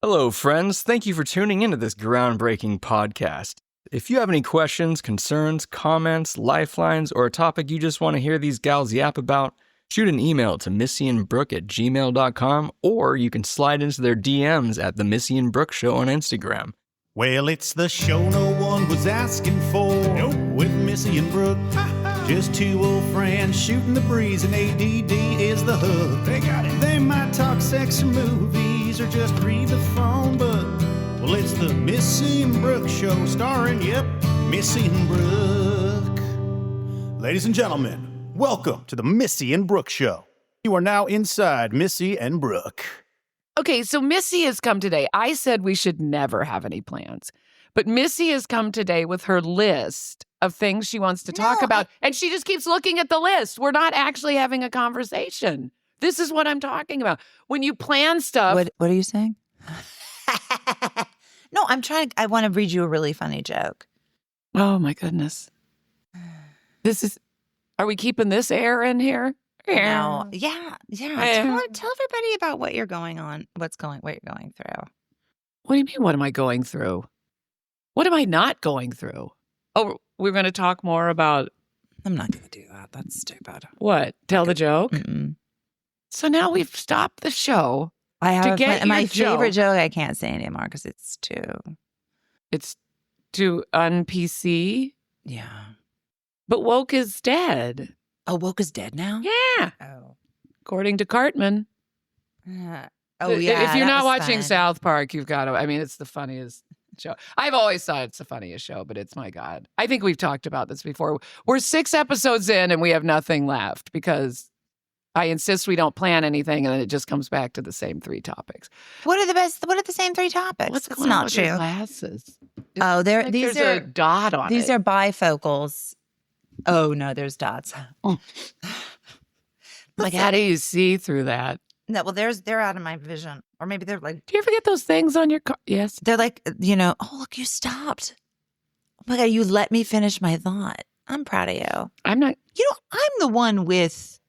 Hello, friends. Thank you for tuning into this groundbreaking podcast. If you have any questions, concerns, comments, lifelines, or a topic you just want to hear these gals yap about, shoot an email to missiandbrooke@gmail.com, or you can slide into their DMs at the Missi and Brooke Show on Instagram. Well, it's the show no one was asking for. Nope. With Missi and Brooke. Just two old friends shooting the breeze, and ADD is the hook. They got it. They might talk sex or movies or just read the phone book. Well, it's the Missi and Brooke Show starring, Missi and Brooke. Ladies and gentlemen, welcome to the Missi and Brooke Show. You are now inside Missi and Brooke. Okay, so Missi has come today. I said we should never have any plans. But Missi has come today with her list of things she wants to talk about. And she just keeps looking at the list. We're not actually having a conversation. This is what I'm talking about. When you plan stuff. What are you saying? No, I want to read you a really funny joke. Oh, my goodness. Are we keeping this air in here? No. Yeah. Tell everybody about what you're going through. What do you mean, what am I going through? What am I not going through? Oh, we're going to talk more about... I'm not going to do that. That's stupid. What? Tell the joke? Mm-mm. So now we've stopped the show. I have my favorite joke. joke. I can't say anymore because it's too un-PC. Yeah. But woke is dead. Oh, woke is dead now? Yeah. Oh. According to Cartman. Yeah. If you're not watching fun. South Park, you've got to. I mean, it's the funniest show. I've always thought it's the funniest show, but it's, my God. I think we've talked about this before. We're 6 episodes in and we have nothing left because I insist we don't plan anything and then it just comes back to the same 3 topics. What are the same 3 topics? What's That's going not on with true. your glasses? Oh, There's a dot on it. These are bifocals. Oh, no, there's dots. Like, how do you see through that? No, well, they're out of my vision. Or maybe they're like... Do you ever get those things on your car? Yes. They're like, oh, look, you stopped. Oh, my God, you let me finish my thought. I'm proud of you. I'm not... I'm the one with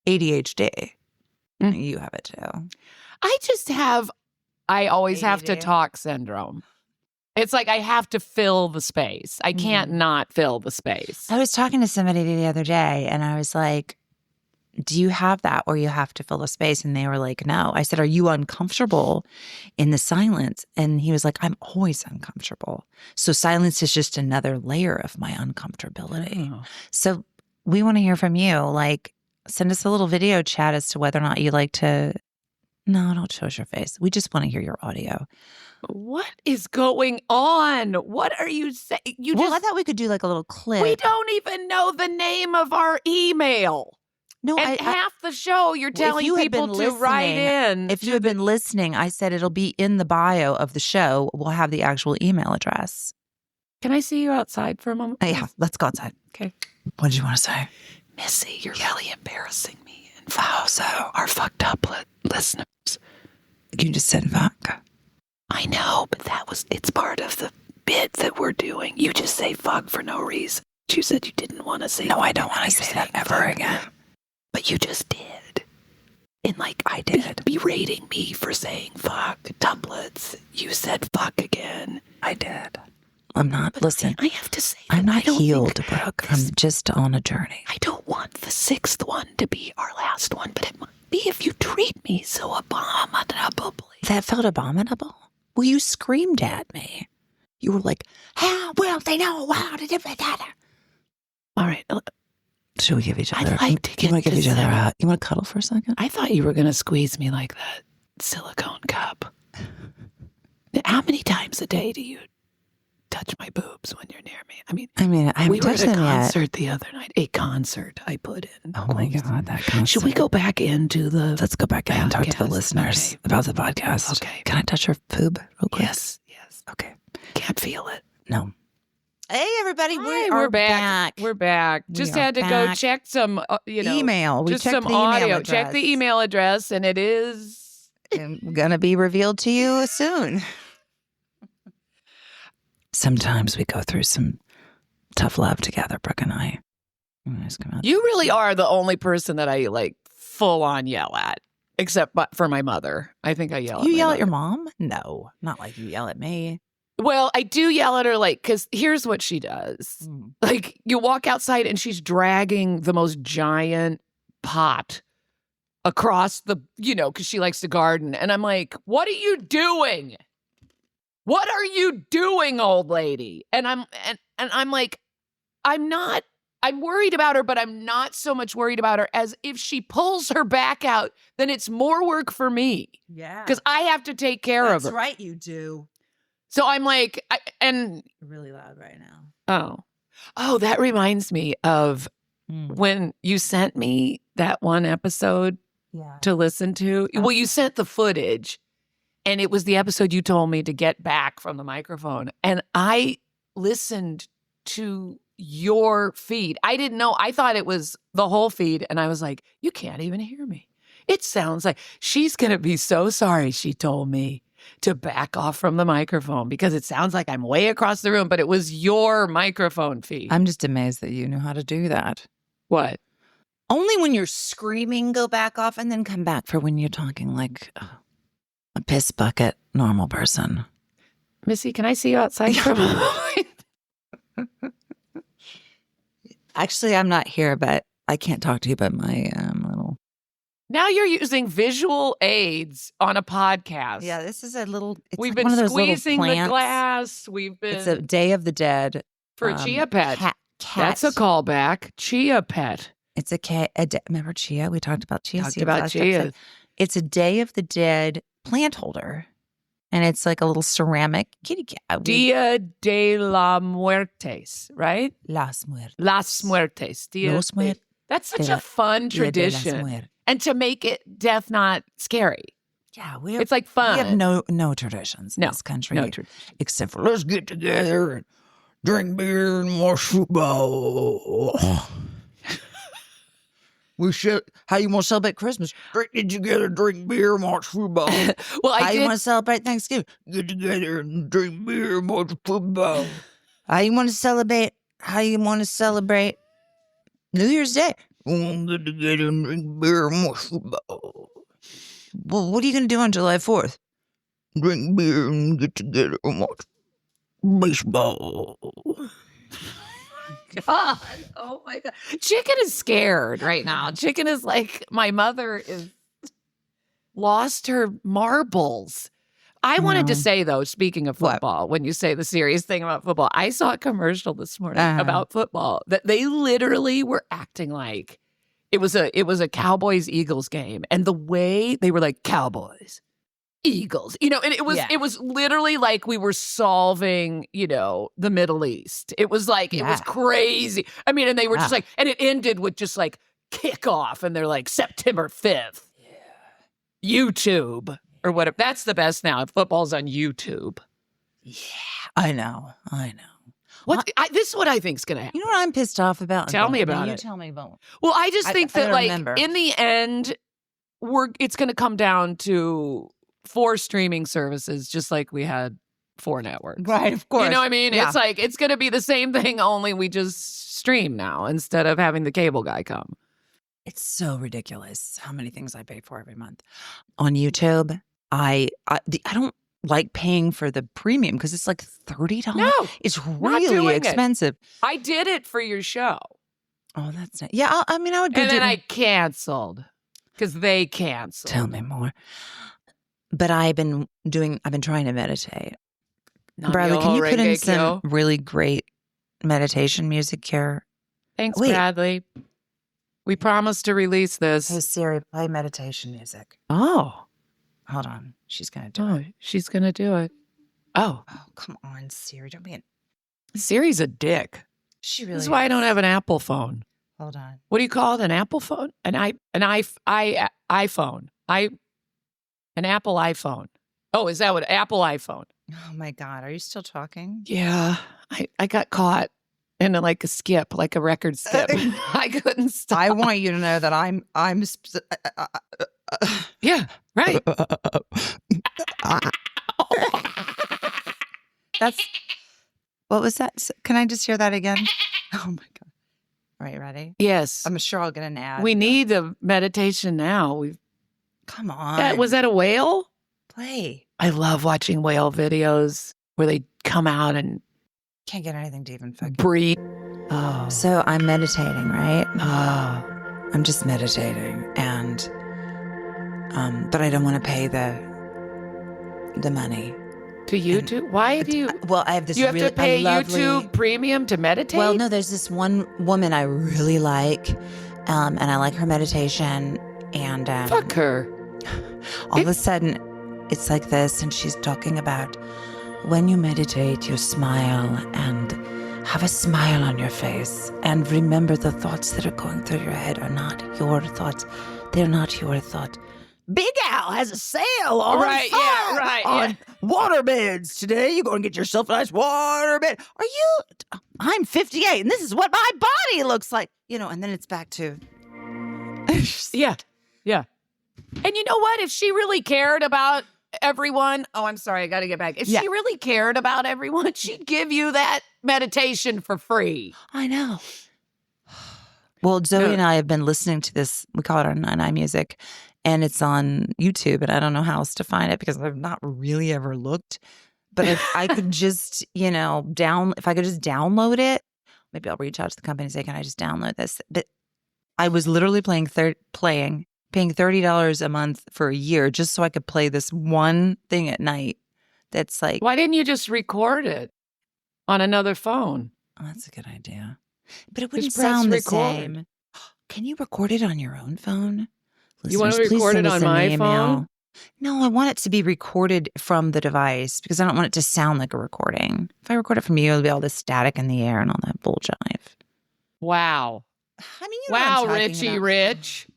ADHD. You have it, too. I always have to ADD. talk syndrome. It's like I have to fill the space. I can't not fill the space. I was talking to somebody the other day, and I was like, do you have that where you have to fill the space? And they were like, no. I said, are you uncomfortable in the silence? And he was like, I'm always uncomfortable. So silence is just another layer of my uncomfortability. Oh. So we want to hear from you. Like, send us a little video chat as to whether or not you like to. No, don't show us your face. We just want to hear your audio. What is going on? What are you saying? I thought we could do like a little clip. We don't even know the name of our email. No, and half the show you're telling people to write in. If you had been listening, I said it'll be in the bio of the show. We'll have the actual email address. Can I see you outside for a moment? Yeah, let's go outside. Okay. What did you want to say? Missi, you're really embarrassing me. And so our fucked up listeners. You just said fuck. I know, but it's part of the bit that we're doing. You just say fuck for no reason. You said you didn't want to say No, I don't want to say that ever again. But you just did. And I did. Berating me for saying fuck. Doublets. You said fuck again. I did. I'm not. Listen, I have to say, I'm not healed, Brooke. I'm just on a journey. I don't want the 6th one to be our last one, but it might be if you treat me so abominably. That felt abominable? Well, you screamed at me. You were like, how will they know how to do that? All right. Should we give each other? I'd like to get You want to give each other some- a? You want to cuddle for a second? I thought you were going to squeeze me like that silicone cup. How many times a day do you touch my boobs when you're near me? I we haven't were at touched a them yet. concert the other night. A concert I put in. Oh my God, that concert. Should we go back into the... Let's go back in and talk to the podcast? listeners Okay. about the podcast. Okay. Can I touch her boob real quick? Yes. Okay. Can't feel it. No. Hey, everybody. Hi, We're back. We're back. We Just are had to go back. check some, Email. We just checked some the email audio. address. Check the email address, and it is... Going to be revealed to you soon. Sometimes we go through some tough love together, Brooke and I. You really are the only person that I full on yell at. except for my mother. I think I yell at You my yell at mother. your mom? No, not like you yell at me. Well, I do yell at her, like, because here's what she does. Like, you walk outside and she's dragging the most giant pot across the, because she likes to garden. And I'm like, what are you doing? What are you doing, old lady? And I'm like, I'm worried about her, but I'm not so much worried about her as if she pulls her back out, then it's more work for me. Yeah. Because I have to take care of her. That's right, you do. So I'm like, Really loud right now. Oh, that reminds me of when you sent me that one episode to listen to. Well, you sent the footage, and it was the episode you told me to get back from the microphone. And I listened to your feed. I didn't know. I thought it was the whole feed. And I was like, you can't even hear me. It sounds like she's going to be so sorry she told me to back off from the microphone because it sounds like I'm way across the room, but it was your microphone feed. I'm just amazed that you knew how to do that. What? Only when you're screaming, go back off and then come back for when you're talking like a piss bucket normal person. Missi, can I see you outside for a moment? Actually, I'm not here, but I can't talk to you about my little... Now you're using visual aids on a podcast. Yeah, this is a little... We've like been one of those squeezing little the plants. glass. We've been... It's a Day of the Dead. For a chia pet. Cat. That's a callback. Chia pet. It's remember chia? We talked about chia. Talked about chia. It's a Day of the Dead plant holder. And it's like a little ceramic kitty cat. Dia de la Muertes, right? Las Muertes. Las Muertes. Los Muertes. That's such a fun tradition. And to make it death not scary. Yeah, it's like fun. We have no traditions in this country. No tradition. Except for let's get together and drink beer and watch football. How you want to celebrate Christmas? Get together, drink beer, and watch football. Well, How you want to celebrate Thanksgiving? Get together and drink beer and watch football. How you want to celebrate New Year's Day? We'll get together and drink beer and watch football. Well, what are you going to do on July 4th? Drink beer and get together and watch baseball. God. Oh my God. Chicken is scared right now. Chicken is like, my mother is lost her marbles. I wanted to say, though, speaking of football, when you say the serious thing about football, I saw a commercial this morning about football that they literally were acting like it was a Cowboys-Eagles game. And the way they were like, Cowboys, Eagles, and it was literally like we were solving, the Middle East. It was like, it was crazy. I mean, and they were just like, and it ended with just like kickoff. And they're like, September 5th, YouTube or whatever. That's the best now. Football's on YouTube. Yeah, I know. This is what I think is going to happen. You know what I'm pissed off about? Tell me about it. You tell me about it. Well, I just think that remember. In the end, it's going to come down to 4 streaming services, just like we had 4 networks. Right, of course. You know what I mean? Yeah. It's like, it's going to be the same thing, only we just stream now instead of having the cable guy come. It's so ridiculous how many things I pay for every month. On YouTube, I don't like paying for the premium because it's like $30. No, it's really expensive. I did it for your show. Oh, that's nice. Yeah, I would go and then I canceled because they canceled. Tell me more. But I've been trying to meditate. Bradley, can you put in some really great meditation music here? Thanks, Bradley. We promised to release this. Hey, Siri, play meditation music. Oh. Hold on. She's going to do it. She's going to do it. Oh. Oh, come on, Siri. Don't be Siri's a dick. She really This is why I don't have an Apple phone. Hold on. What do you call it? An Apple phone? An iPhone. An Apple iPhone. Oh, is that what? Apple iPhone. Oh my God. Are you still talking? Yeah. I got caught in like a skip, like a record skip. I couldn't stop. I want you to know that I'm yeah, right. What was that? Can I just hear that again? Oh my God. All right, ready? Yes. I'm sure I'll get an ad. We need a meditation now. Come on. Was that a whale? Play. I love watching whale videos where they come out and Can't get anything to even fucking breathe. Oh. So I'm meditating, right? Oh. I'm just meditating, and but I don't want to pay the money. To YouTube? Why do you? Well, I have this. You have really, to pay lovely, YouTube Premium to meditate? Well, no, there's this one woman I really like, and I like her meditation, and Fuck her. all of a sudden, it's like this, and she's talking about when you meditate, you smile and have a smile on your face, and remember the thoughts that are going through your head are not your thoughts. They're not your thought. Big Al has a sale on on waterbeds today. You're going to get yourself a nice waterbed. I'm 58, and this is what my body looks like. And then it's back to... Yeah. And you know what? If she really cared about everyone... Oh, I'm sorry. I got to get back. If she really cared about everyone, she'd give you that meditation for free. I know. Well, Zoe and I have been listening to this. We call it our 9 music. And it's on YouTube, and I don't know how else to find it because I've not really ever looked. But if I could just, if I could just download it, maybe I'll reach out to the company and say, can I just download this? But I was literally paying $30 a month for a year just so I could play this one thing at night. That's like, why didn't you just record it on another phone? Oh, that's a good idea. But it wouldn't Just press sound the record. same. Can you record it on your own phone? You want to Listeners, please record send it us on an my email. phone? No, I want it to be recorded from the device because I don't want it to sound like a recording. If I record it from you, it'll be all this static in the air and all that bull jive. Wow. I mean, you know what I'm talking Richie about. Rich.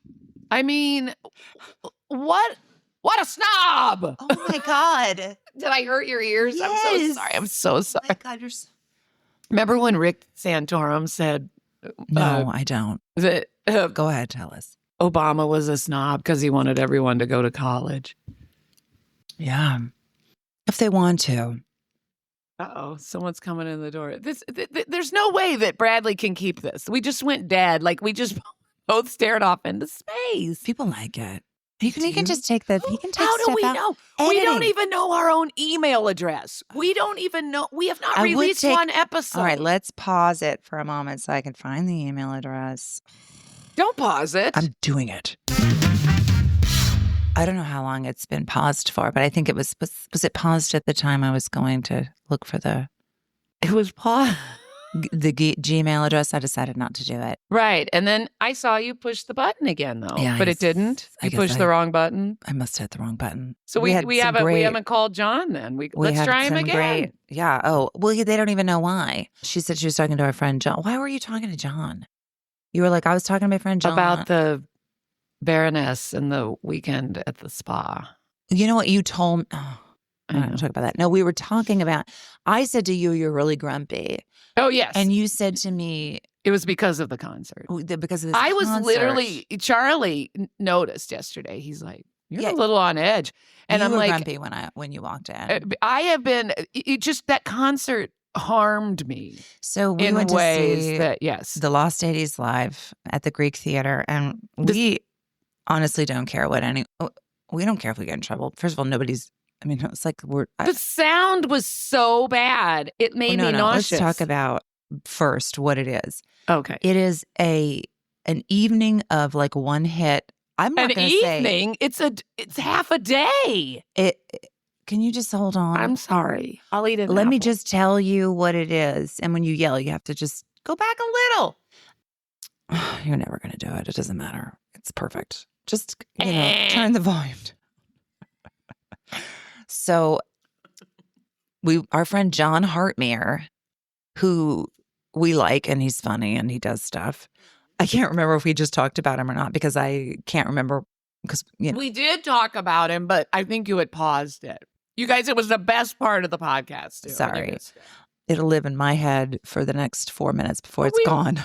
I mean, what a snob. Oh my God. Did I hurt your ears? Yes. I'm so sorry. Oh my God, you're so... Remember when Rick Santorum said No, I don't. that Go ahead, tell us. Obama was a snob because he wanted everyone to go to college? Yeah. If they want to. Uh-oh, someone's coming in the door. There's no way that Bradley can keep this. We just went dead. Like, we just both stared off into space. People like it. He can just take the... He can take How do stuff we out. know? Editing. We don't even know our own email address. We don't even know. We have not I would released take- one episode. All right, let's pause it for a moment so I can find the email address. Don't pause it. I'm doing it. I don't know how long it's been paused for, but I think it was it paused at the time I was going to look for the paused. Gmail address. I decided not to do it. Right. And then I saw you push the button again, though. Yeah, but it didn't. I You guess pushed the wrong button. I must have hit the wrong button. So we had some we great- haven't called John then. Let's had try him some again. great- yeah. Oh, well, they don't even know why. She said she was talking to our friend John. Why were you talking to John? You were like, I was talking to my friend John. About the Baroness and the weekend at the spa. You know what you told me? Oh, I don't want to talk about that. No, we were talking about, I said to you, you're really grumpy. Oh, yes. And you said to me, it was because of the concert. because of this I was concert. literally, Charlie noticed yesterday. He's like, you're Yeah. a little on edge. And you I'm were like, grumpy when you walked in. I have been, just that concert harmed me So we in went ways to see that, yes. the Lost 80s live at the Greek Theater, and we honestly don't care we don't care if we get in trouble. First of all, it's like The sound was so bad. It made me nauseous. Let's talk about first what it is. Okay. It is an evening of like one hit. I'm not An going to say evening? It's half a day. Can you just hold on? I'm sorry. I'll eat it. Let me just tell you what it is. And when you yell, you have to just go back a little. You're never going to do it. It doesn't matter. It's perfect. Just, turn the volume. So our friend John Hartmere, who we like, and he's funny and he does stuff. I can't remember if we just talked about him or not because I can't remember because, We did talk about him, but I think you had paused it. You guys, it was the best part of the podcast. Too. Sorry. It'll live in my head for the next 4 minutes before it's gone.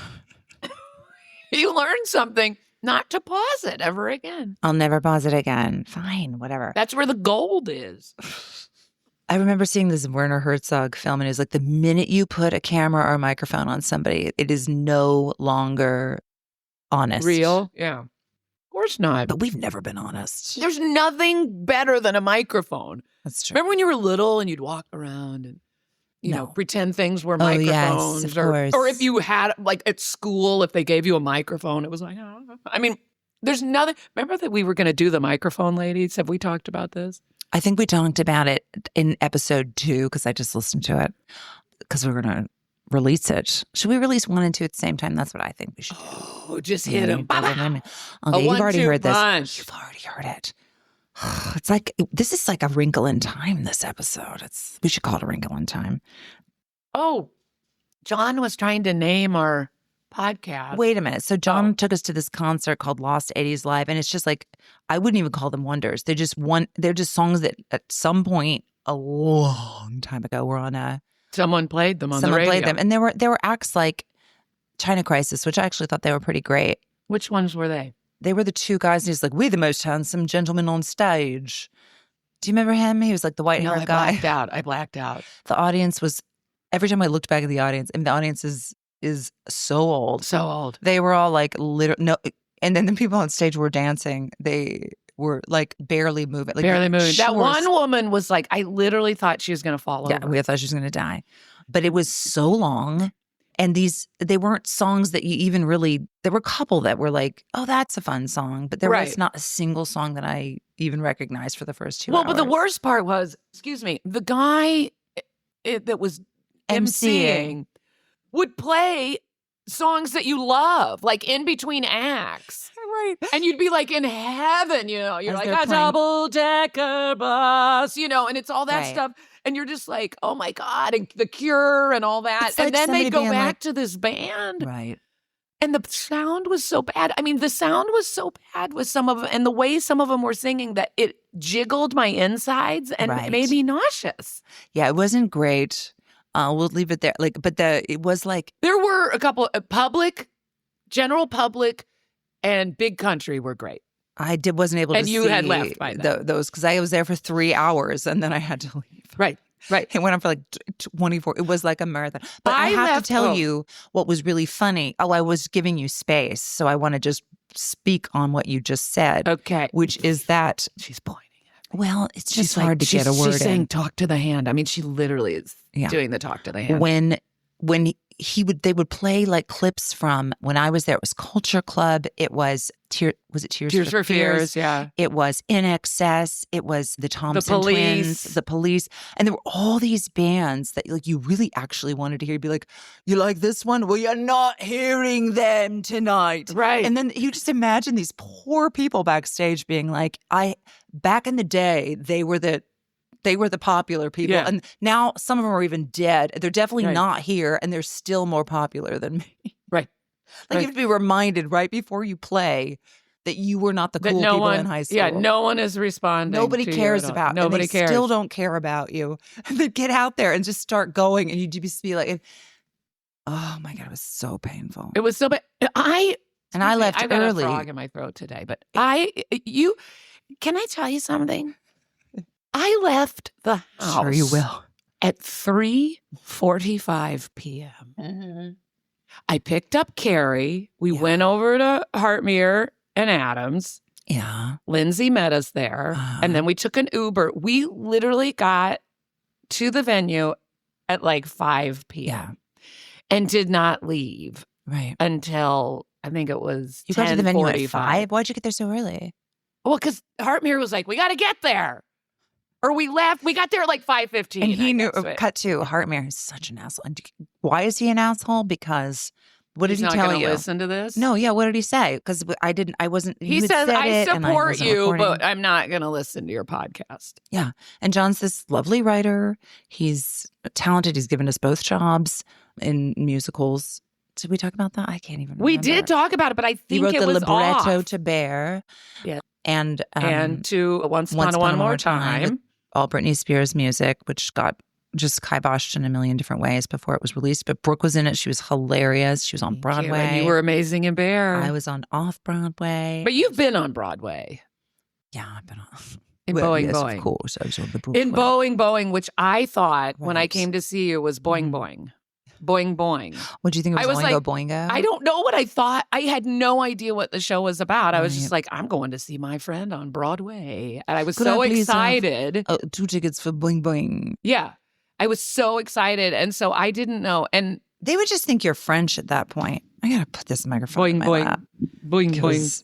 You learned something. Not to pause it ever again. I'll never pause it again. Fine, whatever. That's where the gold is. I remember seeing this Werner Herzog film, and it was like the minute you put a camera or a microphone on somebody, it is no longer honest. Real? Yeah. course not. But we've never been honest. There's nothing better than a microphone. That's true. Remember when you were little and you'd walk around and, you know, pretend things were Oh, microphones? yes, of course. Or if you had, like at school, if they gave you a microphone, it was like, oh. I mean, there's nothing. Remember that we were going to do the microphone ladies? Have we talked about this? I think we talked about it in episode 2 because I just listened to it because we're going to release it. Should we release 1 and 2 at the same time? That's what I think we should do. Oh, just hit them. Okay, A you've already 1-2 heard this. punch. You've already heard it. It's like, this is like a wrinkle in time, this episode. We should call it a wrinkle in time. Oh, John was trying to name our podcast. Wait a minute. So John took us to this concert called Lost 80s Live, and it's just like, I wouldn't even call them wonders. They're just songs that at some point a long time ago were on a... Someone played them on the radio. Someone played them. And there were acts like China Crisis, which I actually thought they were pretty great. Which ones were they? They were the 2 guys, and he's like, we're the most handsome gentlemen on stage. Do you remember him? He was like the white-haired guy. I blacked out. The audience was, every time I looked back at the audience, and the audience is so old. So old. They were all like, no, and then the people on stage were dancing. They were like barely moving. Like, Barely moving. That sure. one woman was like, I literally thought she was going to fall over. Yeah, we thought she was going to die. But it was so long. And they weren't songs that you even really, there were a couple that were like, oh, that's a fun song. But there was not a single song that I even recognized for the first 2 hours. Well, but the worst part was, excuse me, the guy that was emceeing would play songs that you love, like in between acts. Right. And you'd be like in heaven, you know, you're As like they're a playing. double-decker bus, you know, and it's all that Right. stuff. And you're just like, oh my God, and The Cure and all that. It's And like then somebody they go being back like- to this band. Right. And the sound was so bad. I mean, the sound was so bad with some of them. And the way some of them were singing that it jiggled my insides and Right. made me nauseous. Yeah, it wasn't great. We'll leave it there. Like, but it was like, There were a couple general public and big country were great. wasn't able to And see you had left by then. those because I was there for 3 hours and then I had to leave. Right. It went on for like 24. It was like a marathon. But I have to tell you what was really funny. Oh, I was giving you space. So I want to just speak on what you just said. Okay. Which is that, She's pointing at well, it's just She's like- hard to get a word She's saying in. talk to the hand. I mean, she literally is Yeah. doing the talk to the hand. When they would play like clips from when I was there. It was Culture Club. It was Tears for Fears. Yeah. It was In Excess. It was the Thompson Police. Twins, the Police, and there were all these bands that like you really actually wanted to hear. You'd be like, "You like this one? Well, you're not hearing them tonight." Right. And then you just imagine these poor people backstage being like, back in the day, they were the popular people. Yeah. And now some of them are even dead. They're definitely Right. not here, and they're still more popular than me. Right. Like Right. you have to be reminded right before you play that you were not the That cool no people one, in high school. yeah, no one is responding. Nobody to you cares at all. about. Nobody and they cares. Still don't care about you. And then get out there and just start going, and you just be like, "Oh my God, it was so painful." It was so bad. I left I've got early. a frog in my throat today, but can I tell you something? I left the house. Sure, you will. At 3:45 p.m. I picked up Carrie. We Yeah. went over to Hartmere and Adams. Yeah. Lindsay met us there. And then we took an Uber. We literally got to the venue at like 5 p.m. and did not leave Right. until I think it was You got to the venue at 10:45. 5. Why'd you get there so early? Well, because Hartmere was like, we got to get there. Or we left. We got there at like 5:15. And he I knew. guess, but Cut to Hartmere is such an asshole. And why is he an asshole? Because what did he's he not tell gonna you? Listen to this. No, yeah. What did he say? Because I didn't. I wasn't. He had says, said I it and support wasn't you, recording. but I'm not going to listen to your podcast. Yeah. And John's this lovely writer. He's talented. He's given us both jobs in musicals. Did we talk about that? I can't even remember. We did talk about it, but I He think wrote it the was libretto off. to Bear. Yeah. And To Once Upon a One More Time. with all Britney Spears music, which got just kiboshed in a million different ways before it was released. But Brooke was in it. She was hilarious. She was on Thank you. Broadway. And you were amazing in Bear. I was on Off-Broadway. But you've been on Broadway. Yeah, I've been on. In Well, Boing yes, Boing. Of course. I was on the In Broadway. Boing Boing, which I thought when I Right. came to see you was Boing Mhm. Boing. Boing Boing. What do you think it was? I was Oingo like, Boingo? I don't know what I thought. I had no idea what the show was about. I was just Right. like, I'm going to see my friend on Broadway. And I was Could so I please have- excited. 2 tickets for Boing Boing. Yeah. I was so excited. And so I didn't know. And They would just think you're French at that point. I gotta put this microphone in Boing my Boing. lap. Boing Boing. 'Cause-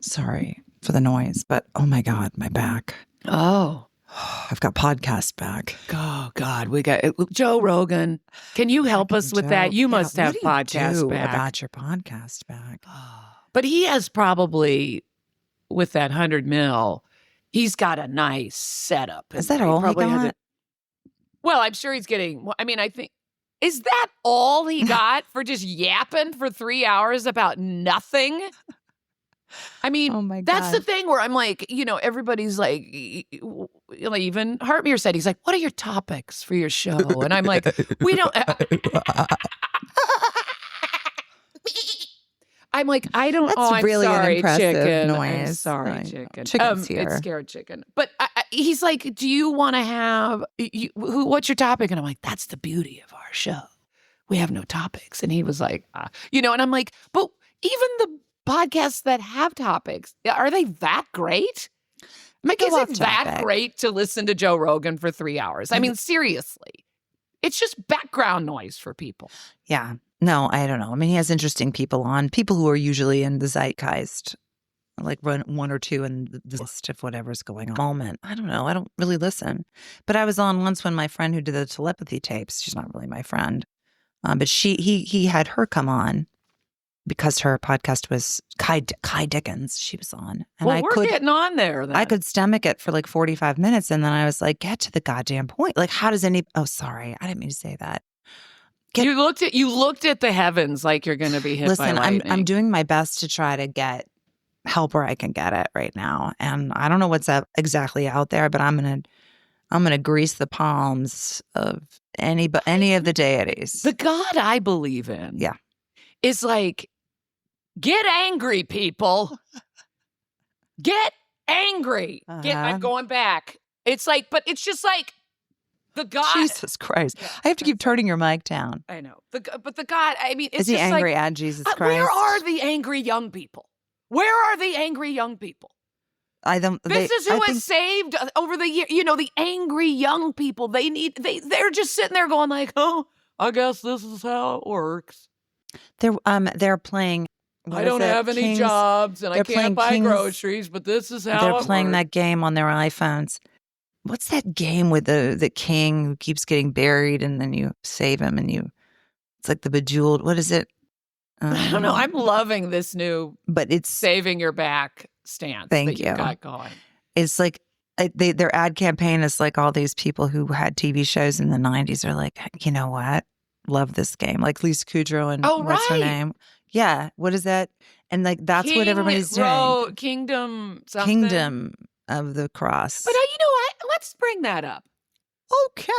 Sorry for the noise, but oh my God, my back. Oh. I've got podcast back. Oh, God. We got Joe Rogan. Can you help us with that? You must have podcast back. About your podcast back. But he has probably, with that 100 mil, he's got a nice setup. Is that all he probably got? Well, I'm sure he's getting, I mean, I think, is that all he got for just yapping for 3 hours about nothing? I mean, Oh my that's the God. thing where I'm like, everybody's like, even Hartmere said, he's like, what are your topics for your show? And I'm like, we don't. I'm like, I don't. That's I'm really an sorry, impressive chicken. I'm noise. sorry, Right. chicken. Chicken's here. It's scared chicken. But he's like, do you want to have? What's your topic? And I'm like, that's the beauty of our show. We have no topics. And he was like, and I'm like, but even the podcasts that have topics, are they that great? I'm like, Go is off it that topic. great to listen to Joe Rogan for 3 hours? I mean, seriously, it's just background noise for people. Yeah. No, I don't know. I mean, he has interesting people on, people who are usually in the zeitgeist, like one or two in the list of whatever's going on. Moment. I don't know. I don't really listen. But I was on once when my friend who did the telepathy tapes, she's not really my friend, but he had her come on because her podcast was Kai Dickens. She was on. And Well, we're getting on there then. I could stomach it for like 45 minutes. And then I was like, get to the goddamn point. Like, how does oh, sorry. I didn't mean to say that. You looked at the heavens like you're going to be hit by Listen, lightning. I'm doing my best to try to get help where I can get it right now, and I don't know what's exactly out there, but I'm gonna grease the palms of any of the deities. The God I believe in, Yeah. is like, get angry, people. Get angry. I'm going back. It's like, but it's just like the God. Jesus Christ! Yeah, I have to keep turning your mic down. I know, but the God. I mean, it's Is he just angry like, at Jesus Christ? where are the angry young people? Where are the angry young people? I don't. This is who has saved over the year. The angry young people. They're just sitting there going like, oh, I guess this is how it works. They're playing. I don't have any jobs and I can't buy groceries, but this is how they're playing that game on their iPhones. What's that game with the king who keeps getting buried and then you save him and it's like the Bejeweled. What is it? I don't know. I'm loving this new, but it's saving your back stance. Thank that you got going. It's like their ad campaign is like all these people who had TV shows in the 90s are like, you know what? Love this game. Like Lisa Kudrow and what's her name? Yeah. What is that? And like that's what everybody's doing. Kingdom something. Kingdom of the Cross. But you know what? Let's bring that up. Okay.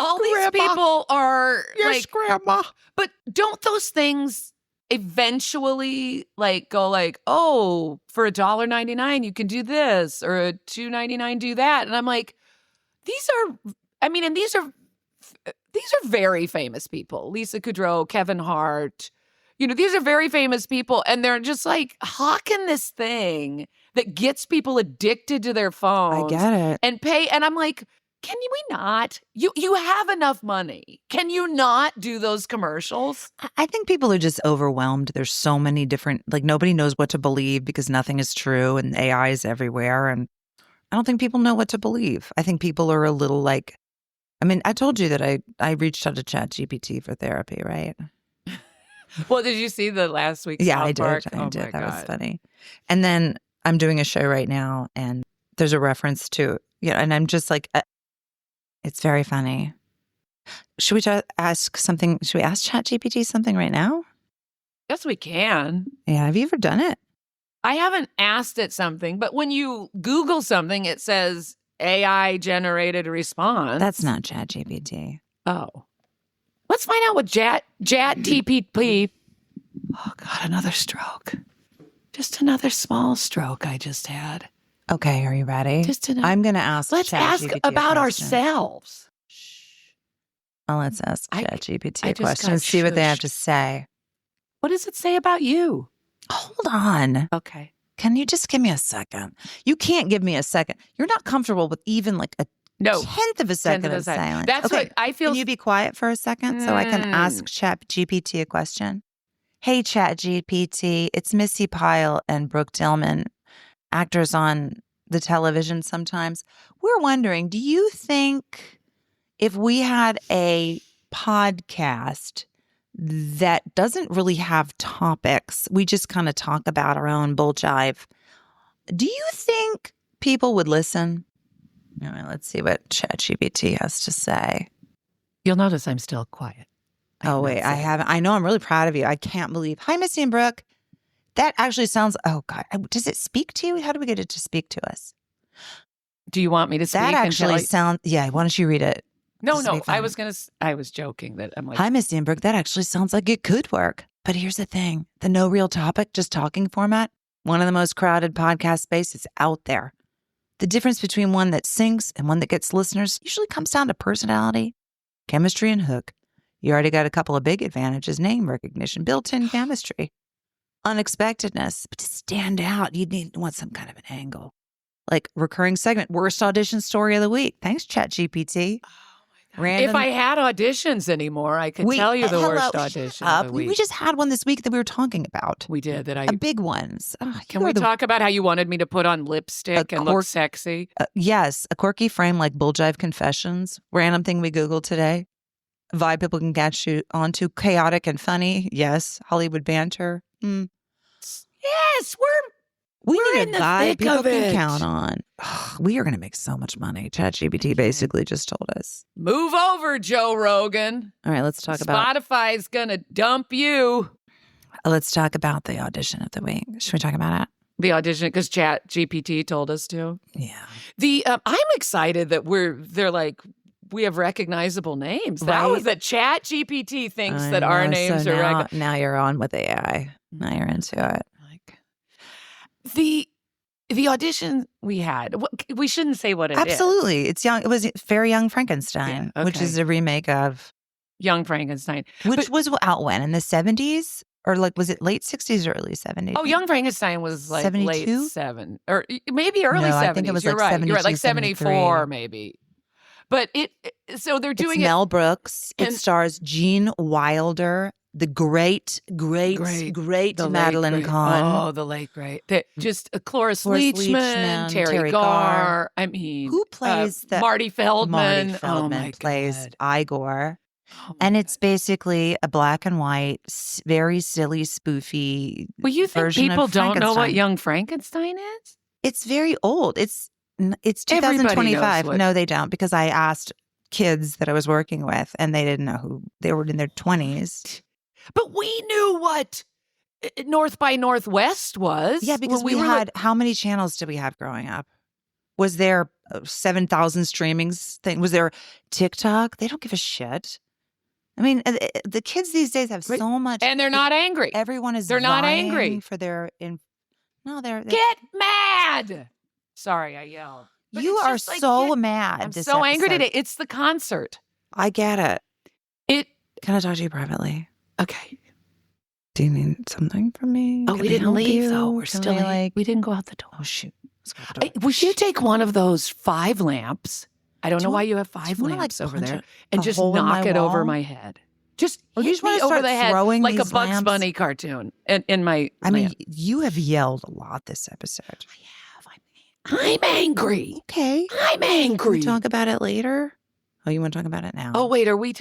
All these people are Yes, Grandma. But don't those things eventually go like, oh, for $1.99 you can do this, or $2.99 do that, and I'm like, these are very famous people. Lisa Kudrow, Kevin Hart, these are very famous people, and they're just like hawking this thing that gets people addicted to their phones. I get it. And pay, and I'm like, can we not? You have enough money. Can you not do those commercials? I think people are just overwhelmed. There's so many different, nobody knows what to believe because nothing is true and AI is everywhere. And I don't think people know what to believe. I think people are a little I told you that I reached out to ChatGPT for therapy, right? Well, did you see the last week's Yeah, South I did. Park? I did. My That was God. funny. And then I'm doing a show right now and there's a reference to, and I'm just like, it's very funny. Should we ask something? Should we ask ChatGPT something right now? Yes, we can. Yeah. Have you ever done it? I haven't asked it something, but when you Google something, it says AI generated response. That's not ChatGPT. Oh. Let's find out what ChatGPT. Oh, God, another stroke. Just another small stroke I just had. Okay. Are you ready? Just another. I'm going to ask Let's ask ChatGPT a about question. ourselves. Well, let's ask ChatGPT I a just question got and see what they have shushed. to say. What does it say about you? Hold on. Okay. Can you just give me a second? You can't give me a second. You're not comfortable with even like a No. tenth of a second of second. silence. That's okay. what I feel. Can you be quiet for a second so I can ask ChatGPT a question? Hey, ChatGPT, it's Missi Pyle and Brooke Dillman, actors on the television sometimes. We're wondering, do you think if we had a podcast that doesn't really have topics, we just kind of talk about our own bull jive, do you think people would listen? All right, let's see what ChatGPT has to say. You'll notice I'm still quiet. Oh, wait, I haven't. I know, I'm really proud of you. I can't believe. Hi, Missi and Brooke. That actually sounds, oh, God. Does it speak to you? How do we get it to speak to us? Do you want me to speak? That actually sounds, yeah, why don't you read it? No, I was joking that I'm like, hi, Missi and Brooke. That actually sounds like it could work. But here's the thing. The no real topic, just talking format, one of the most crowded podcast spaces out there. The difference between one that sinks and one that gets listeners usually comes down to personality, chemistry, and hook. You already got a couple of big advantages: name recognition, built-in chemistry, unexpectedness. But to stand out, want some kind of an angle. Like recurring segment, worst audition story of the week. Thanks, ChatGPT. Random. if I had auditions anymore, I could tell you the worst audition of the week. We just had one this week that we were talking about. We did. Big ones. Can we talk about how you wanted me to put on lipstick and look sexy? Yes. A quirky frame like Bull Jive Confessions. Random thing we Googled today. Vibe people can catch you onto. Chaotic and funny. Yes. Hollywood banter. Yes. We We're need in a the guy thick people of can it. count on. We are going to make so much money. ChatGPT basically just told us. Move over, Joe Rogan. All right, let's talk about Spotify's going to dump you. Let's talk about the audition of the week. Should we talk about it? The audition, because ChatGPT told us to. Yeah. I'm excited that they're like, we have recognizable names. That was that ChatGPT thinks that our names are recognizable. Now you're on with AI. Now you're into it. The audition we had, we shouldn't say what it is. Absolutely. It's young. It was Very Young Frankenstein, which is a remake of Young Frankenstein. Which was out when? In the 70s? Or like, was it late 60s or early 70s? Oh, Young Frankenstein was like 72? late 7, or maybe early 70s. I think it was You're like right. 72, You're right, like 74 73. maybe. But so they're doing it's Mel Brooks. It stars Gene Wilder, the great Madeline Kahn. Oh, the late great. Just Cloris Leachman, Terry Garr. I mean, who plays Marty Feldman? Marty Feldman plays Igor. And it's basically a black and white, very silly, spoofy. Well, you think version people of don't know what Frankenstein. Young Frankenstein is? It's very old. It's Everybody knows 2025. what- No, they don't, because I asked kids that I was working with, and they didn't know who they were in their 20s. But we knew what North by Northwest was. Yeah, because when we were had how many channels did we have growing up? Was there 7,000 streamings thing? Was there TikTok? They don't give a shit. I mean, the kids these days have so much, and they're not angry. Everyone is. They're not vying angry for their. No, they're. Get mad. Sorry, I yelled. But You it's are just like, so mad. I'm this so angry episode. today. It's the concert. I get it. Can I talk to you privately? Okay. Do you need something from me? Oh, Can we I didn't help leave you? though. We're Can still I, we didn't go out the door. Oh shoot! Let's go out the door. Would you take one of those 5 lamps? I don't know why you have 5 wanna, lamps like, over punch there, a and just hole in knock my it over wall? my head. Just Or you hit just wanna me over start the head throwing like a these Bugs lamps? Bunny cartoon in my. I mean, lamp. you have yelled a lot this episode. I'm angry. Okay. I'm Can angry. we talk about it later? Oh, you want to talk about it now? Oh wait, are we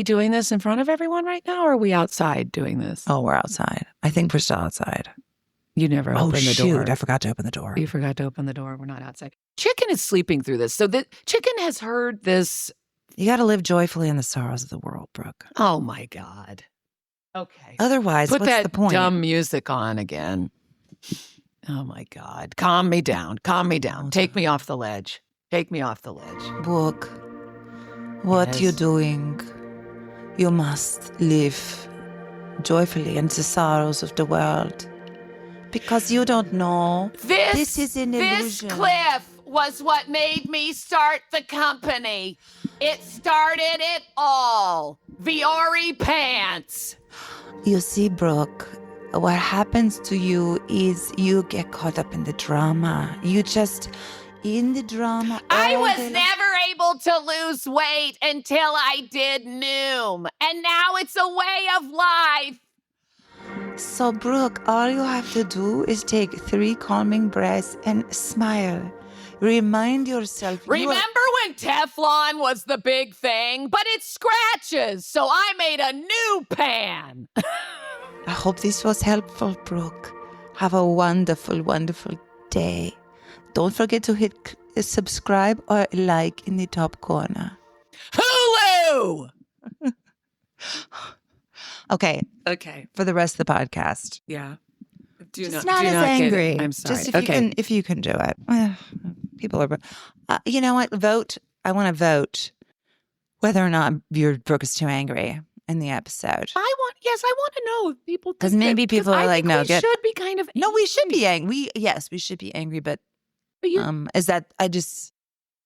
doing this in front of everyone right now, or are we outside doing this? Oh, we're outside. I think we're still outside. You never opened the door. I forgot to open the door. You forgot to open the door. We're not outside. Chicken is sleeping through this. So the Chicken has heard this. You got to live joyfully in the sorrows of the world, Brooke. Oh my God. Okay. Otherwise, Put what's that the point? dumb music on again. Oh my God. Calm me down. Calm me down. Take me off the ledge. Take me off the ledge. Brooke, what Yes. you doing? You must live joyfully in the sorrows of the world. Because you don't know. This is an illusion. This cliff was what made me start the company. It started it all. Viore pants. You see, Brooke, what happens to you is you get caught up in the drama. You just in the drama. I all was day long. never able to lose weight until I did Noom. And now it's a way of life. So, Brooke, all you have to do is take 3 calming breaths and smile. Remind yourself. Remember when Teflon was the big thing? But it scratches, so I made a new pan. I hope this was helpful, Brooke. Have a wonderful, wonderful day. Don't forget to hit subscribe or like in the top corner. Hulu! Okay. Okay. For the rest of the podcast. Yeah. Just not as angry. I'm sorry. Just if you can do it. People are. You know what? Vote. I want to vote whether or not Brooke is too angry in the episode. I want to know if people because maybe people are like, no, should be kind of angry. No, we should be angry. We should be angry, but is that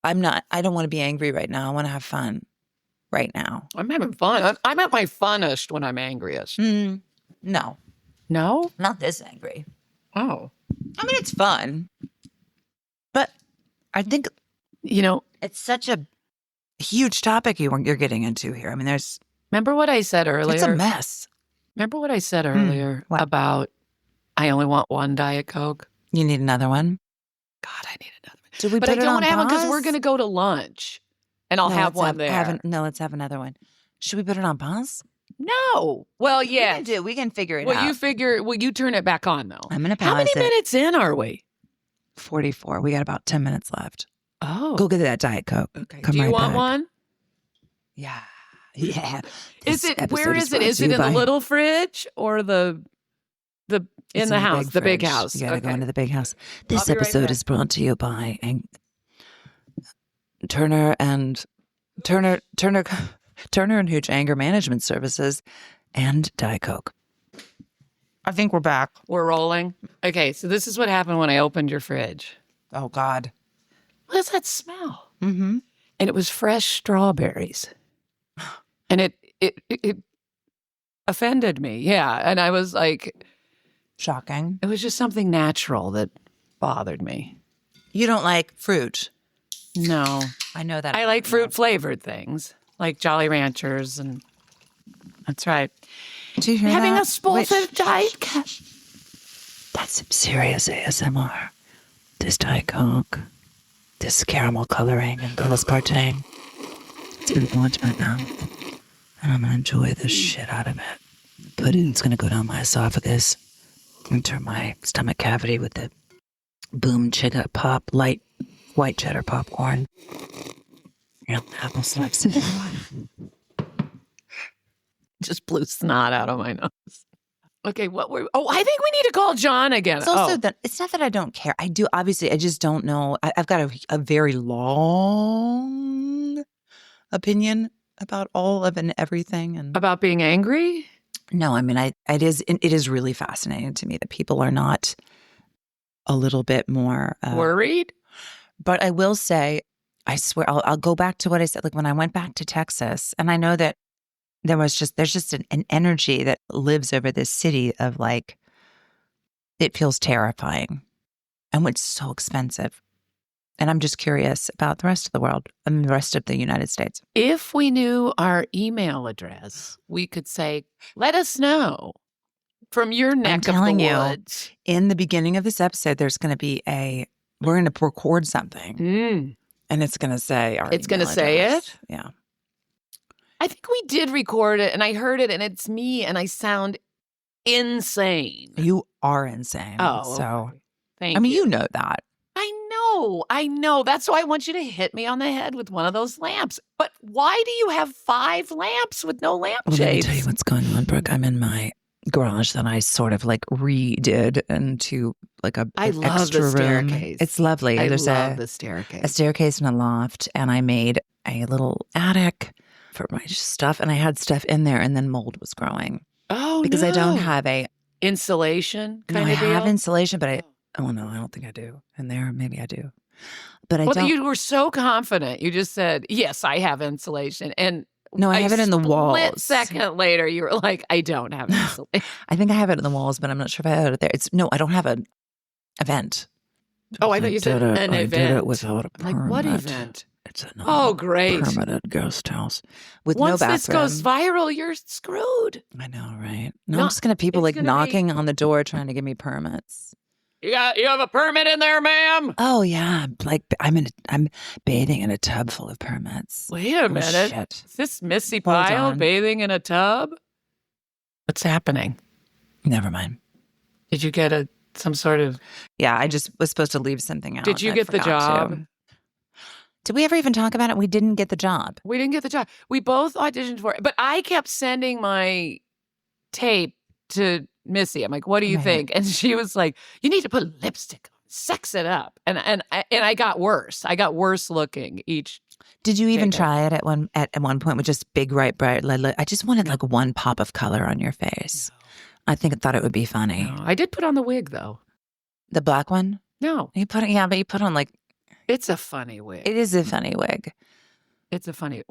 I'm not. I don't want to be angry right now. I want to have fun right now. I'm having fun. I'm at my funnest when I'm angriest. No, not this angry. Oh, I mean, it's fun, but I think it's such a huge topic you're getting into here. I mean, remember what I said earlier? It's a mess. Remember what I said earlier about I only want one Diet Coke? You need another one? God, I need another one. Should we but put I don't want to have one because pause? we're going to go to lunch, and I'll have one there. Let's have another one. Should we put it on pause? No. Well, yeah. We can figure it out. You turn it back on, though. I'm going to pause How many minutes in are we? 44. We got about 10 minutes left. Oh. Go get that Diet Coke. Okay. Come Do you right want back. one? Yeah. Where is it? Is it in the little fridge or the in the house, the big house? You got to go into the big house. I'll This be right episode back. is brought to you by Turner and Hooch Anger Management Services and Diet Coke. I think we're back. We're rolling. Okay, so this is what happened when I opened your fridge. Oh God. What does that smell? Mm-hmm. And it was fresh strawberries. And it offended me. Yeah. And I was like, Shocking. it was just something natural that bothered me. You don't like fruit. No. I know that. I like fruit flavored things like Jolly Ranchers. And that's right. Do you hear Having that? a sponsor Diet Coke. That's some serious ASMR. This Diet Coke, this caramel coloring and aspartame. It's going to go into my mouth. And I'm going to enjoy the shit out of it. It's going to go down my esophagus, into my stomach cavity with the boom chigga pop, light white cheddar popcorn. And apple slices. Just blew snot out of my nose. Okay, I think we need to call John again. It's also that it's not that I don't care. I do, obviously, I just don't know. I've got a very long opinion about all of and everything. And about being angry? no, I mean, it is really fascinating to me that people are not a little bit more Worried? But I will say, I swear, I'll go back to what I said. Like when I went back to Texas, and I know that there's just an energy that lives over this city of like, it feels terrifying and it's so expensive. And I'm just curious about the rest of the world and the rest of the United States. If we knew our email address, we could say, let us know from your neck of the woods. In the beginning of this episode, there's going to be we're going to record something and it's going to say our It's going to email say address. it? Yeah. I think we did record it and I heard it and it's me and I sound insane. You are insane. Oh, so okay. Thank I mean, you. you know that. I know. That's why I want you to hit me on the head with one of those lamps. But why do you have 5 lamps with no lampshades? Well, let me tell you what's going on, Brooke. I'm in my garage that I sort of like redid into like an love extra the room. staircase. It's lovely. I There's love a the staircase. staircase and a loft, and I made a little attic for my stuff, and I had stuff in there, and then mold was growing. Oh, because no. I don't have a insulation no, kind I of deal? have insulation, but I don't think I do. And there, maybe I do. But I don't. You were so confident. You just said, yes, I have insulation. And No, I have it in the split walls. second later, you were like, I don't have insulation. I think I have it in the walls, but I'm not sure if I have it there. I don't have an event. Oh, I thought you said an event. I did it without a permit. Like, what event? It's great. permanent ghost house with Once no bathroom. this goes viral, you're screwed. I know, right? No, I'm just gonna have people like knocking on the door trying to give me permits. You have a permit in there, ma'am? Oh yeah, I'm bathing in a tub full of permits. Wait a minute. Shit. Is this Missi Hold Pyle on. bathing in a tub? What's happening? Never mind. Did you get some sort of... Yeah, I just was supposed to leave something out. Did you I get the forgot job? to. Did we ever even talk about it? We didn't get the job. We didn't get the job. We both auditioned for it, but I kept sending my tape to Missi. I'm like, what do you think? And she was like, you need to put lipstick on, sex it up. And I got worse. I got worse looking each. Did you even try it at one point with just big, bright red? I just wanted like one pop of color on your face. No. I thought it would be funny. No, I did put on the wig though. The black one? No. But you put on like... It's a funny wig. It is a funny wig. It's a funny...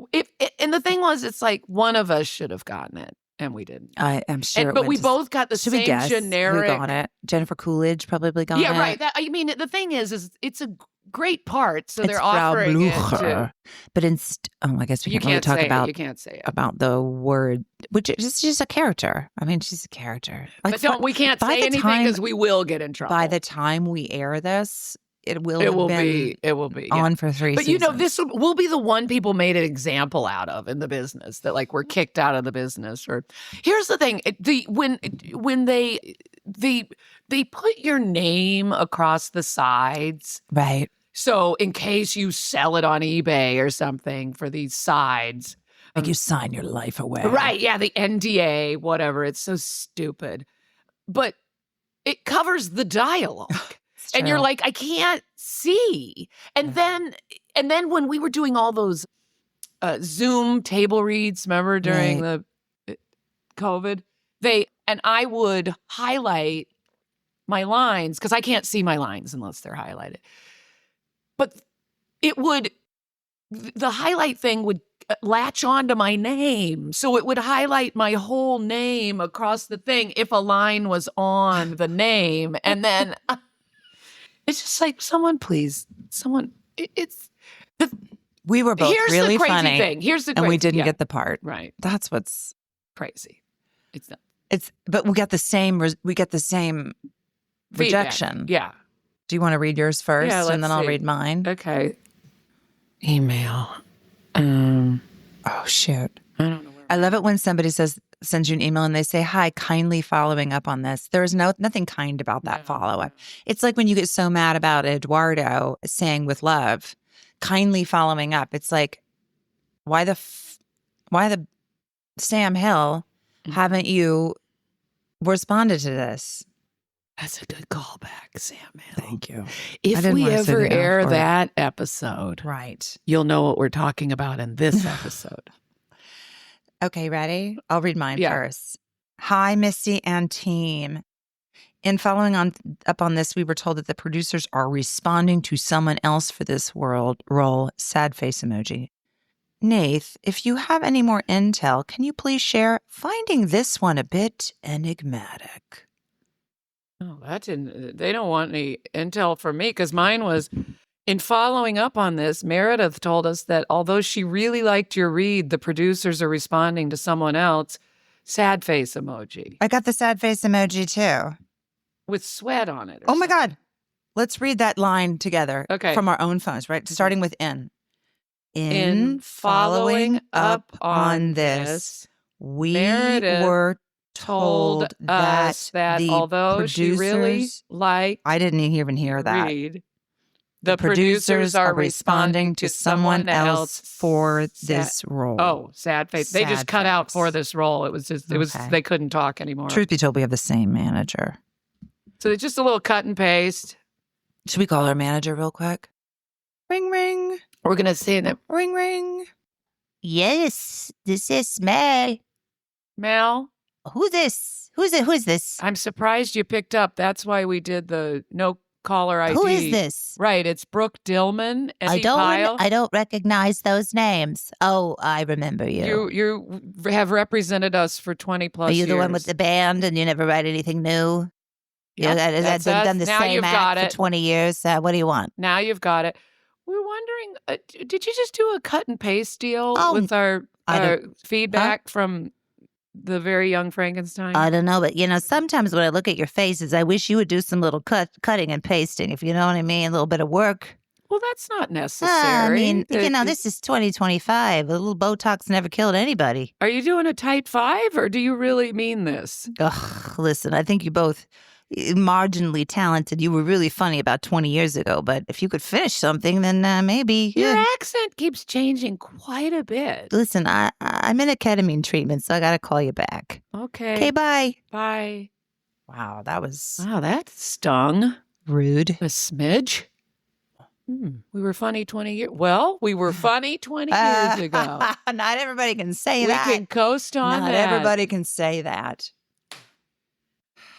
And the thing was, it's like one of us should have gotten it. And we didn't. I am sure. But we both got the same generic. Who got it? Jennifer Coolidge probably got it. Yeah, right. I mean, the thing is it's a great part, so they're Frau offering it. Blücher. But I guess we can't really talk about. You can't say it about the word, which is just a character. I mean, she's a character. Like, but we can't say anything because we will get in trouble. By the time we air this, it will be on for 3 but seasons. This will be the one people made an example out of in the business that like were kicked out of the business. Or here's the thing: when they put your name across the sides, right? So in case you sell it on eBay or something for these sides, like you sign your life away, right? Yeah, the NDA, whatever. It's so stupid, but it covers the dialogue. And you're like, I can't see. And then when we were doing all those Zoom table reads, remember during the COVID, I would highlight my lines because I can't see my lines unless they're highlighted. But the highlight thing would latch onto my name. So it would highlight my whole name across the thing if a line was on the name. And then... It's just like, we were both really funny. Thing. Here's the crazy thing. And we didn't get the part. Right. That's what's crazy. It's not. But we got the same rejection. Yeah. Do you want to read yours first? Yeah, and then I'll read mine. Okay. Email. Oh, shoot. I don't know. I love it when somebody sends you an email and they say, hi, kindly following up on this. There is nothing kind about that follow-up. It's like when you get so mad about Eduardo saying with love, kindly following up. It's like, why the Sam Hill haven't you responded to this? That's a good callback, Sam Hill. Thank you. If we ever air that episode, right, you'll know what we're talking about in this episode. Okay, ready? I'll read mine first. Hi, Missi and team. In following up on this, we were told that the producers are responding to someone else for this role. Sad face emoji. Nath, if you have any more intel, can you please share? Finding this one a bit enigmatic. Oh, they don't want any intel from me because mine was... In following up on this, Meredith told us that although she really liked your read, the producers are responding to someone else. Sad face emoji. I got the sad face emoji too. With sweat on it. Oh my God. Let's read that line together. Okay. From our own phones, right? Starting with in. In following up on this, we were told that although she really liked I didn't even hear that. Read, the producers are responding to someone else for this role. Oh, sad face. They just cut out for this role. It was they couldn't talk anymore. Truth be told, we have the same manager. So it's just a little cut and paste. Should we call our manager real quick? Ring, ring. We're going to say that. Ring, ring. Yes, this is Mel. Mel? Who's this? Who's this? I'm surprised you picked up. That's why we did the no caller ID. Who is this? Right, it's Brooke Dillman. And I Kyle. don't recognize those names. Oh, I remember you. You have represented us for 20 plus Are you years. the one with the band and you never write anything new? Yep, Has that done the now same you've got act it. for 20 years? What do you want? Now you've got it. We're wondering, did you just do a cut and paste deal with our feedback from the very young Frankenstein? I don't know, but sometimes when I look at your faces, I wish you would do some little cutting and pasting, if you know what I mean, a little bit of work. Well, that's not necessary. I mean, this is 2025. A little Botox never killed anybody. Are you doing a tight 5 or do you really mean this? Ugh, listen, I think you both marginally talented. You were really funny about 20 years ago, but if you could finish something, then maybe. Your accent keeps changing quite a bit. Listen, I'm in a ketamine treatment, so I got to call you back. Okay. Okay, bye. Bye. Wow, that stung. Rude. A smidge. We were funny 20 years. Well, we were funny 20 years ago. Not everybody can say that. We can coast on Not that. everybody can say that.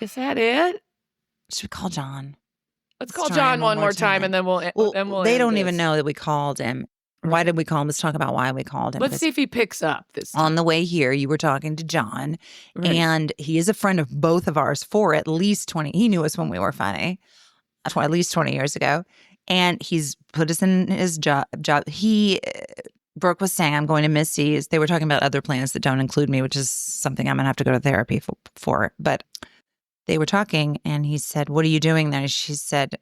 Is that it? Should we call John? Let's call John one more time, and then we'll. They end don't this. even know that we called him. Why did we call him? Let's talk about why we called him. Let's see if he picks up this time. On the way here, you were talking to John, Right. and he is a friend of both of ours for at least 20. He knew us when we were funny, at least 20 years ago, and he's put us in his job. Brooke was saying, I'm going to Missi's. They were talking about other plans that don't include me, which is something I'm going to have to go to therapy for. But they were talking, and he said, what are you doing there? She said,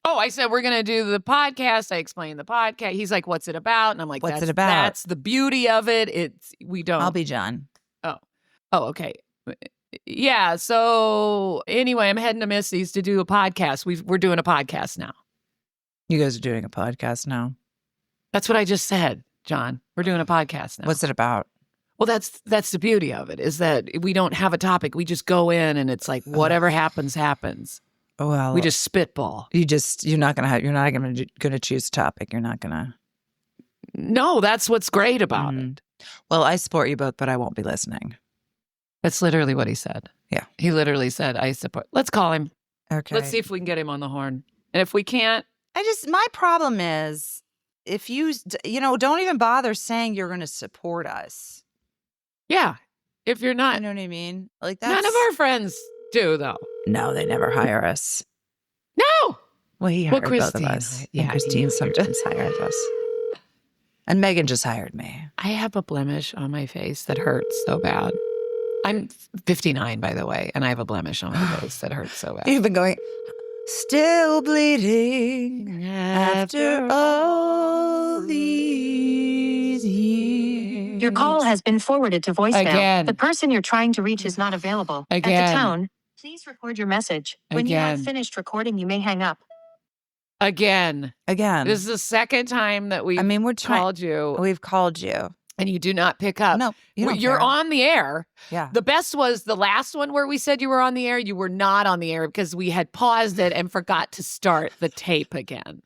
I said, we're going to do the podcast. I explained the podcast. He's like, what's it about? And I'm like, What's it about? That's the beauty of it. We don't. I'll be John. Oh, okay. Yeah. So anyway, I'm heading to Missi's to do a podcast. We're doing a podcast now. You guys are doing a podcast now? That's what I just said, John. We're doing a podcast now. What's it about? Well, that's the beauty of it, is that we don't have a topic. We just go in and it's like whatever happens, happens. Well, we just spitball. You're not going to choose a topic. You're not going to. No, that's what's great about it. Well, I support you both, but I won't be listening. That's literally what he said. Yeah. He literally said, I support. Let's call him. Okay. Let's see if we can get him on the horn. And if we can't. My problem is if you don't even bother saying you're going to support us. Yeah. If you're not. You know what I mean? Like None of our friends do, though. No, they never hire us. No. Well, he hired both of Christine, us. yeah, And Christine sometimes hires us. And Megan just hired me. I have a blemish on my face that hurts so bad. I'm 59, by the way, and I have a blemish on my face that hurts so bad. You've been going, still bleeding after all these years. Your call has been forwarded to voicemail. Again. The person you're trying to reach is not available. Again. At the tone, please record your message. When you have Again. finished recording, you may hang up. Again. Again. This is the second time that we've called you, We've called you. and you do not pick up. No, you don't You're care. on the air. Yeah. The best was the last one where we said you were on the air. You were not on the air because we had paused it and forgot to start the tape again.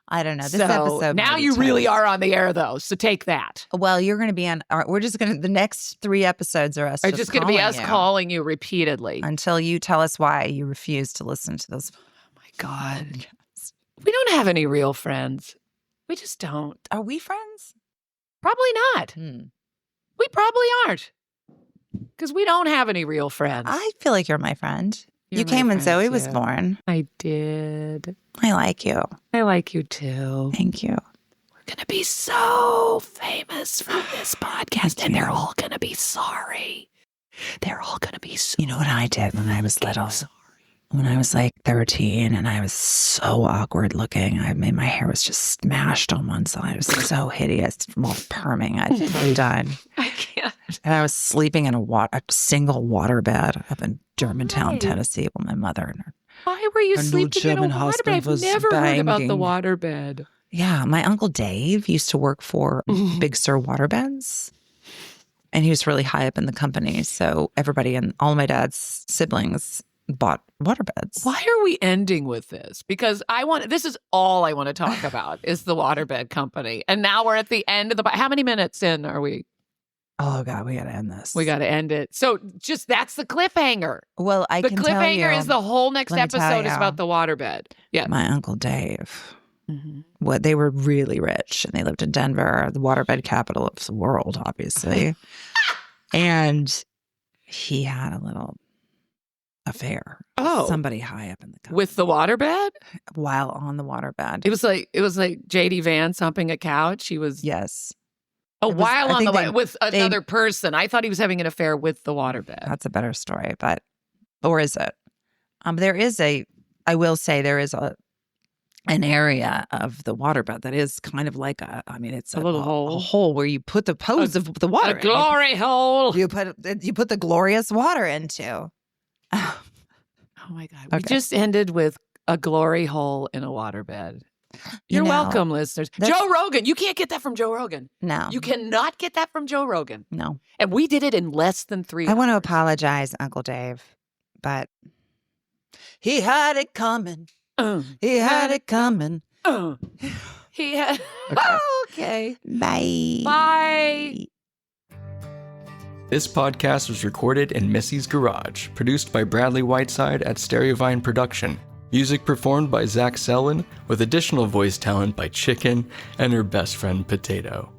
I don't know. This So episode. now might be you really toast. are on the air, though. So take that. Well, you're going to be on. We're just going to. The next 3 episodes are us. It's just going to be us you calling you repeatedly. until you tell us why you refuse to listen to those. Oh my God. We don't have any real friends. We just don't. Are we friends? Probably not. We probably aren't. Because we don't have any real friends. I feel like you're my friend. You're you my came when friend, Zoe was too. born. I did. I like you. I like you too. Thank you. We're going to be so famous from this podcast, and they're all going to be sorry. They're all going to be so You know what I did when I was little? sorry. When I was like 13 and I was so awkward looking. My hair was just smashed on one side. It was so hideous. Well, perming. I'd done. I can't. And I was sleeping in a single water bed up in Germantown, Why? Tennessee with my mother and her. Why were you Her new sleeping in a German waterbed? husband I've was never heard about the banging. waterbed. Yeah, my Uncle Dave used to work for Big Sur Waterbeds. And he was really high up in the company. So everybody and all my dad's siblings bought waterbeds. Why are we ending with this? Because this is all I want to talk about is the waterbed company. And now we're at the end of how many minutes in are we? Oh God, we got to end this. We got to end it. So just that's the cliffhanger. Well, I The can tell you, cliffhanger is the whole next let me tell episode is you. about the waterbed. Yeah. my Uncle Dave. Mm-hmm. What they were really rich, and they lived in Denver, the waterbed capital of the world, obviously. And he had a little affair. Oh. Somebody high up in the company With the waterbed? while on the waterbed. It was like JD Vance humping a couch. He was Yes, a it was- while I on think the they- with another person. I thought he was having an affair with the waterbed. that's a better story, but or is it? I will say there is an area of the waterbed that is kind of like it's A little hole. a hole where you put the pose of the water. A glory hole. You put the glorious water into. Oh my God. We Okay. just ended with a glory hole in a waterbed. You're know, welcome, listeners. that's- Joe Rogan. You can't get that from Joe Rogan. No, You cannot get that from Joe Rogan. no. And we did it in less than 3 I want to hours. apologize, Uncle Dave, but he had it coming. He had it coming. He had. Okay. Okay. Bye. Bye. This podcast was recorded in Missi's garage, produced by Bradley Whiteside at Stereovine Production. Music performed by Zach Selwyn, with additional voice talent by Chicken and her best friend Potato.